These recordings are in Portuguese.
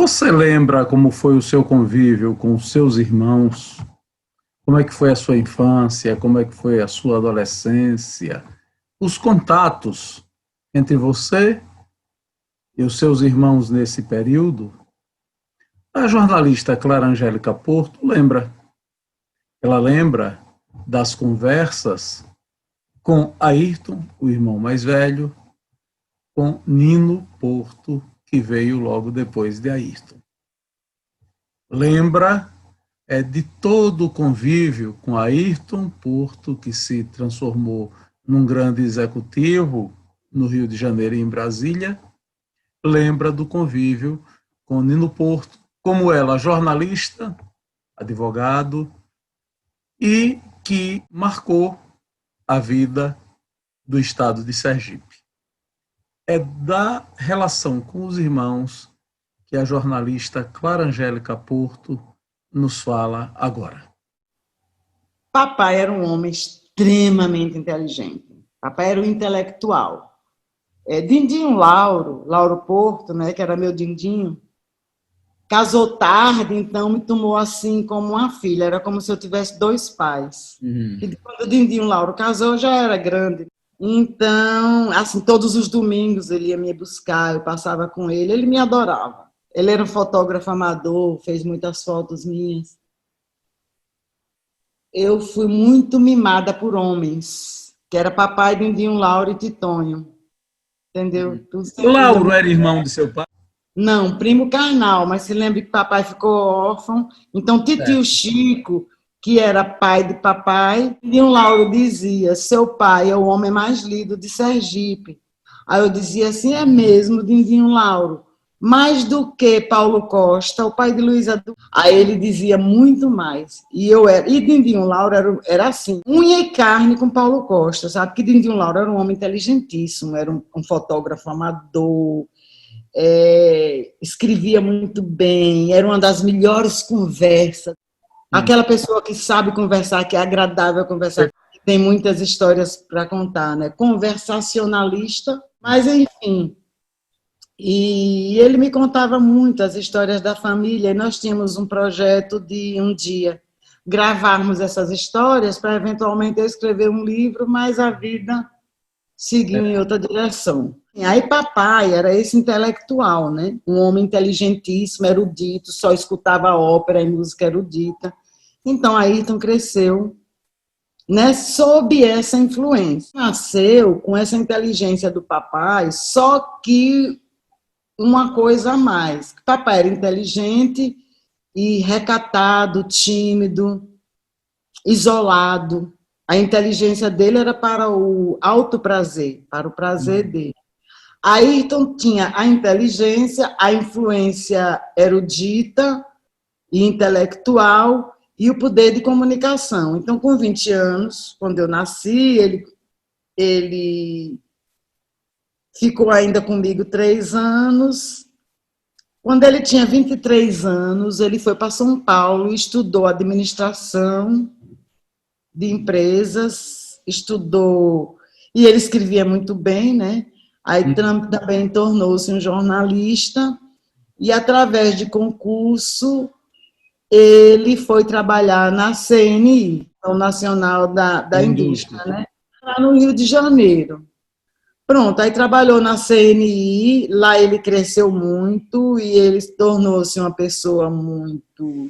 Você lembra como foi o seu convívio com os seus irmãos? Como é que foi a sua infância? Como é que foi a sua adolescência? Os contatos entre você e os seus irmãos nesse período? A jornalista Clara Angélica Porto lembra. Ela lembra das conversas com Ayrton, o irmão mais velho, com Nino Porto, que veio logo depois de Ayrton. Lembra de todo o convívio com Ayrton Porto, que se transformou num grande executivo no Rio de Janeiro e em Brasília. Lembra do convívio com Nino Porto, como ela, jornalista, advogado, e que marcou a vida do estado de Sergipe. É da relação com os irmãos que a jornalista Clara Angélica Porto nos fala agora. Papai era um homem extremamente inteligente. Papai era um intelectual. Dindinho Lauro Porto, né, que era meu dindinho, casou tarde, então me tomou assim como uma filha. Era como se eu tivesse dois pais. E quando o Dindinho Lauro casou, eu já era grande. Então, assim, todos os domingos ele ia me buscar, eu passava com ele, ele me adorava. Ele era um fotógrafo amador, fez muitas fotos minhas. Eu fui muito mimada por homens, que era papai, Dindinho Lauro e Titonho. Entendeu? Lauro era irmão de seu pai? Não, primo carnal, mas se lembra que papai ficou órfão. Então, titio Chico, que era pai de papai, e o Lauro dizia, seu pai é o homem mais lido de Sergipe. Aí eu dizia assim, é mesmo, Dindinho Lauro, mais do que Paulo Costa, o pai de Luísa. Aí ele dizia muito mais. E Dindinho Lauro era assim, unha e carne com Paulo Costa, sabe? Que Dindinho Lauro era um homem inteligentíssimo, era um fotógrafo amador, escrevia muito bem, era uma das melhores conversas. Aquela pessoa que sabe conversar, que é agradável conversar, que tem muitas histórias para contar, né? Conversacionalista, mas enfim. E ele me contava muito as histórias da família, e nós tínhamos um projeto de um dia gravarmos essas histórias para eventualmente eu escrever um livro, mas a vida seguiu em outra direção. Aí papai era esse intelectual, né? Um homem inteligentíssimo, erudito, só escutava ópera e música erudita. Então Ayrton cresceu, né, sob essa influência. Nasceu com essa inteligência do papai, só que uma coisa a mais. Papai era inteligente e recatado, tímido, isolado. A inteligência dele era para o alto prazer, para o prazer dele. Ayrton tinha a inteligência, a influência erudita e intelectual e o poder de comunicação. Então, com 20 anos, quando eu nasci, ele ficou ainda comigo 3 anos. Quando ele tinha 23 anos, ele foi para São Paulo, estudou administração de empresas, estudou, e ele escrevia muito bem, né? Aí também tornou-se um jornalista, e através de concurso, ele foi trabalhar na CNI, o Nacional da Indústria, né? Lá no Rio de Janeiro. Pronto, aí trabalhou na CNI, lá ele cresceu muito, e ele tornou-se uma pessoa muito,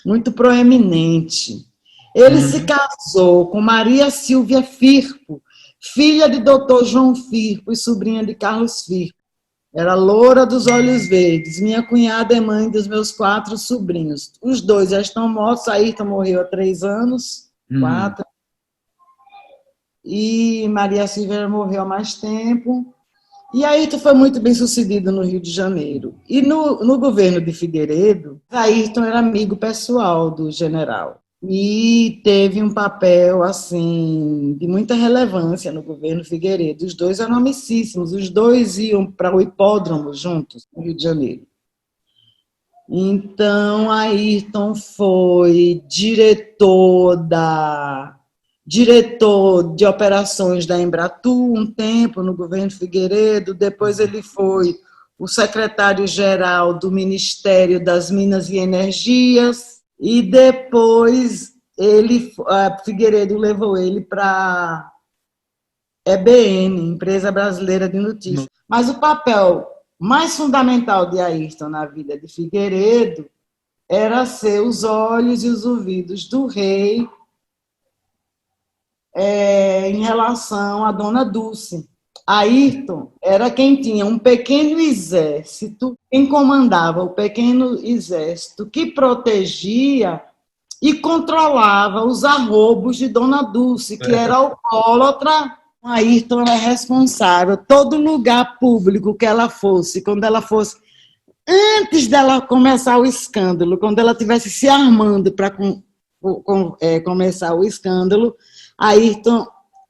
muito proeminente. Ele se casou com Maria Silvia Firpo, filha de Dr. João Firpo e sobrinha de Carlos Firpo. Era loura dos olhos verdes. Minha cunhada é mãe dos meus 4 sobrinhos. Os 2 já estão mortos. Ayrton morreu há 3 anos, 4. E Maria Silvia morreu há mais tempo. E Ayrton foi muito bem sucedido no Rio de Janeiro. E no governo de Figueiredo, Ayrton era amigo pessoal do general. E teve um papel, assim, de muita relevância no governo Figueiredo. Os 2 eram amicíssimos, os 2 iam para o hipódromo juntos, no Rio de Janeiro. Então, Ayrton foi diretor de operações da Embratur um tempo, no governo Figueiredo. Depois ele foi o secretário-geral do Ministério das Minas e Energias, e depois Figueiredo levou ele para EBN, Empresa Brasileira de Notícias. Mas o papel mais fundamental de Ayrton na vida de Figueiredo era ser os olhos e os ouvidos do rei em relação à Dona Dulce. Ayrton era quem tinha um pequeno exército, quem comandava o pequeno exército que protegia e controlava os arroubos de Dona Dulce, que era alcoólatra. Ayrton era responsável, todo lugar público que ela fosse, quando ela fosse, antes dela começar o escândalo, quando ela estivesse se armando para começar o escândalo, Ayrton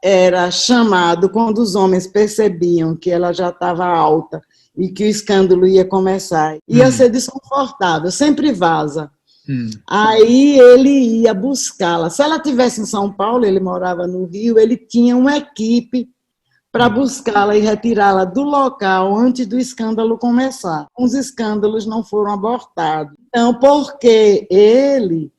era chamado quando os homens percebiam que ela já estava alta e que o escândalo ia começar. Ia ser desconfortável, sempre vaza. Aí ele ia buscá-la. Se ela estivesse em São Paulo, ele morava no Rio, ele tinha uma equipe para buscá-la e retirá-la do local antes do escândalo começar. Os escândalos não foram abortados. Então, porque ele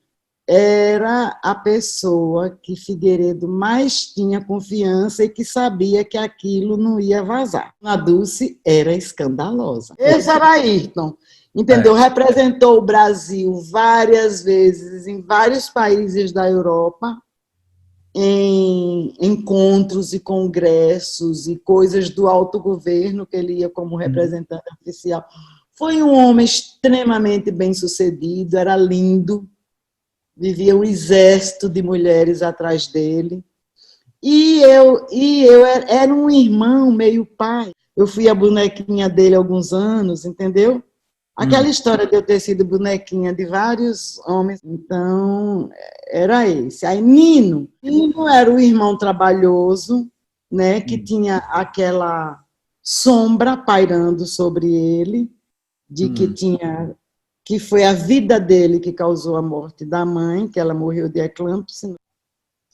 era a pessoa que Figueiredo mais tinha confiança e que sabia que aquilo não ia vazar. A Dulce era escandalosa. Esse era Ayrton. Entendeu? Representou o Brasil várias vezes em vários países da Europa, em encontros e congressos e coisas do autogoverno, que ele ia como representante oficial. Foi um homem extremamente bem-sucedido, era lindo, vivia um exército de mulheres atrás dele. E eu era um irmão, meio pai. Eu fui a bonequinha dele há alguns anos, entendeu? Aquela história de eu ter sido bonequinha de vários homens, então era esse. Aí Nino era o irmão trabalhoso, né, que tinha aquela sombra pairando sobre ele, de que foi a vida dele que causou a morte da mãe, que ela morreu de eclâmpsia.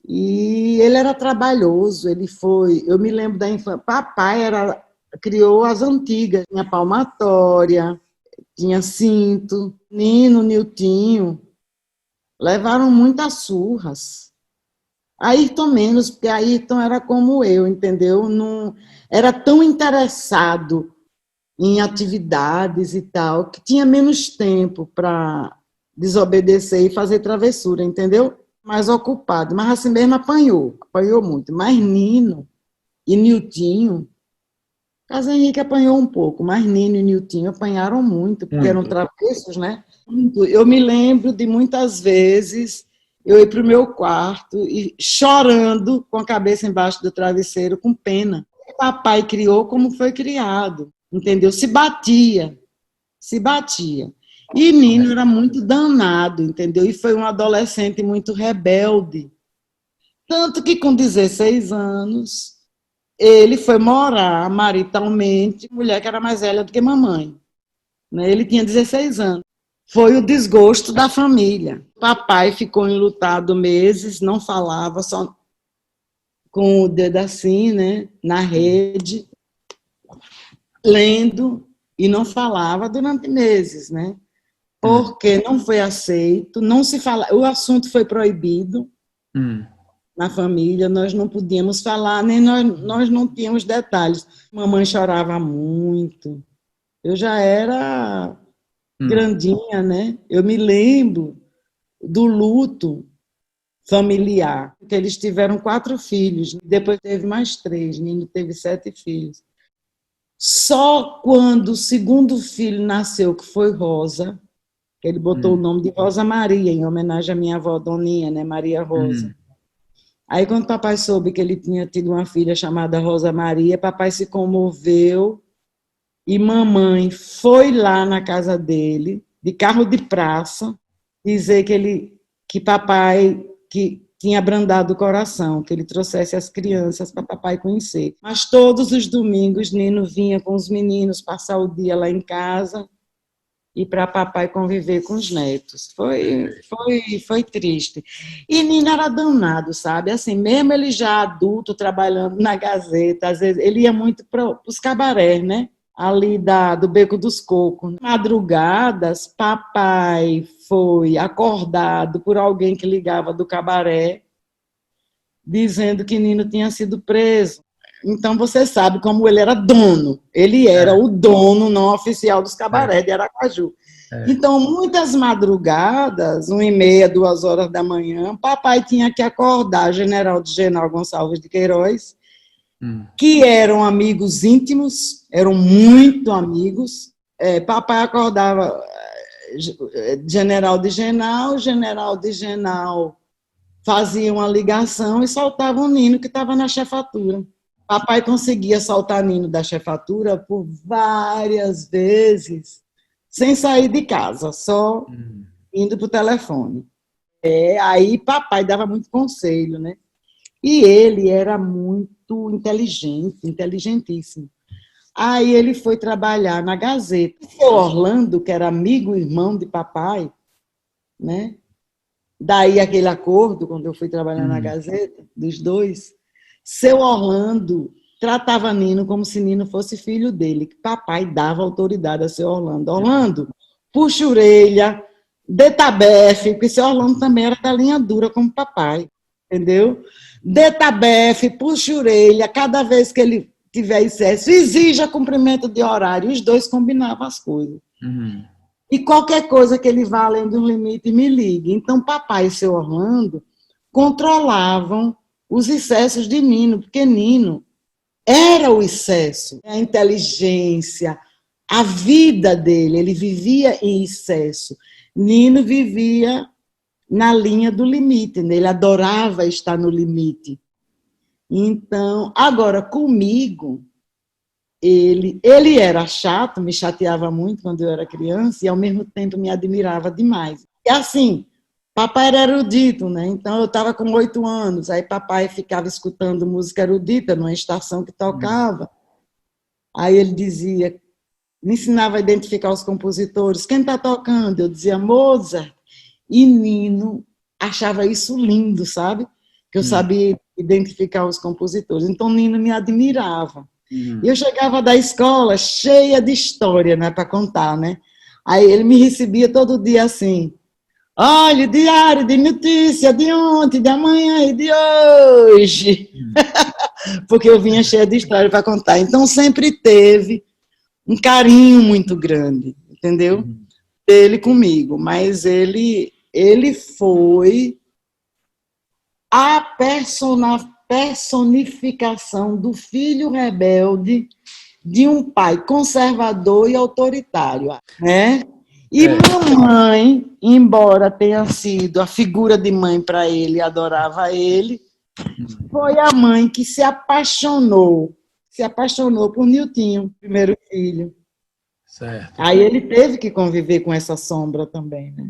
E ele era trabalhoso, eu me lembro da infância, papai criou as antigas, tinha palmatória, tinha cinto. Nino, Niltinho, levaram muitas surras. Ayrton menos, porque Ayrton era como eu, entendeu? Não, era tão interessado em atividades e tal, que tinha menos tempo para desobedecer e fazer travessura, entendeu? Mais ocupado, mas assim mesmo apanhou muito. Mas Nino e Niltinho, Casa Henrique apanhou um pouco, mas Nino e Niltinho apanharam muito, porque eram travessos, né? Eu me lembro de muitas vezes eu ir para o meu quarto e chorando com a cabeça embaixo do travesseiro, com pena. O papai criou como foi criado, entendeu? Se batia. E Nino era muito danado, entendeu? E foi um adolescente muito rebelde. Tanto que com 16 anos ele foi morar maritalmente com mulher que era mais velha do que mamãe. Ele tinha 16 anos. Foi o desgosto da família. Papai ficou enlutado meses, não falava, só com o dedo assim, né, na rede, lendo, e não falava durante meses, né? Porque não foi aceito, não se fala, o assunto foi proibido. Na família, nós não podíamos falar, nem nós não tínhamos detalhes. Mamãe chorava muito. Eu já era grandinha, né? Eu me lembro do luto familiar, que eles tiveram 4 filhos, depois teve mais 3, Nino teve 7 filhos. Só quando o segundo filho nasceu, que foi Rosa, que ele botou o nome de Rosa Maria, em homenagem à minha avó Doninha, né? Maria Rosa. Aí, quando papai soube que ele tinha tido uma filha chamada Rosa Maria, papai se comoveu e mamãe foi lá na casa dele, de carro de praça, dizer que papai que tinha abrandado o coração, que ele trouxesse as crianças para papai conhecer. Mas todos os domingos, Nino vinha com os meninos passar o dia lá em casa e para papai conviver com os netos. Foi triste. E Nino era danado, sabe? Assim, mesmo ele já adulto, trabalhando na Gazeta, às vezes ele ia muito para os cabarés, né? ali do Beco dos Cocos. Madrugadas, papai foi acordado por alguém que ligava do cabaré, dizendo que Nino tinha sido preso. Então, você sabe como ele era dono. Ele era o dono não oficial dos cabarés de Aracaju. Então, muitas madrugadas, 1h30, 2h da manhã, papai tinha que acordar General de Genal Gonçalves de Queiroz, que eram amigos íntimos, eram muito amigos. Papai acordava General de Genal fazia uma ligação e soltava o Nino, que estava na chefatura. Papai conseguia soltar Nino da chefatura por várias vezes, sem sair de casa, só indo para o telefone. Aí papai dava muito conselho, né? E ele era muito inteligente, inteligentíssimo. Aí ele foi trabalhar na Gazeta. O Orlando, que era amigo e irmão de papai, né? Daí aquele acordo, quando eu fui trabalhar na Gazeta, dos dois, seu Orlando tratava Nino como se Nino fosse filho dele, que papai dava autoridade a seu Orlando. Orlando, puxa a orelha, dê tabefe, porque seu Orlando também era da linha dura como papai, entendeu? Dê tabefe, puxa a orelha, cada vez que ele tiver excesso, exija cumprimento de horário. Os dois combinavam as coisas. E qualquer coisa que ele vá além do limite, me ligue. Então, papai e seu Orlando controlavam os excessos de Nino, porque Nino era o excesso, a inteligência, a vida dele, ele vivia em excesso. Nino vivia na linha do limite, né? Ele adorava estar no limite. Então, agora, comigo, ele era chato, me chateava muito quando eu era criança e, ao mesmo tempo, me admirava demais. E assim, papai era erudito, né? Então eu estava com 8 anos, aí papai ficava escutando música erudita numa estação que tocava. Aí ele dizia, me ensinava a identificar os compositores. Quem está tocando? Eu dizia Mozart. E Nino achava isso lindo, sabe? Que eu sabia identificar os compositores. Então Nino me admirava. E eu chegava da escola cheia de história, né, para contar, né? Aí ele me recebia todo dia assim: olha, diário de notícia de ontem, de amanhã e de hoje. Porque eu vinha cheia de história para contar. Então, sempre teve um carinho muito grande, entendeu? Dele comigo. Mas ele foi a personificação do filho rebelde de um pai conservador e autoritário, né? E mamãe, embora tenha sido a figura de mãe para ele, adorava ele, foi a mãe que se apaixonou por Niltinho, primeiro filho. Certo. Aí ele teve que conviver com essa sombra também, né?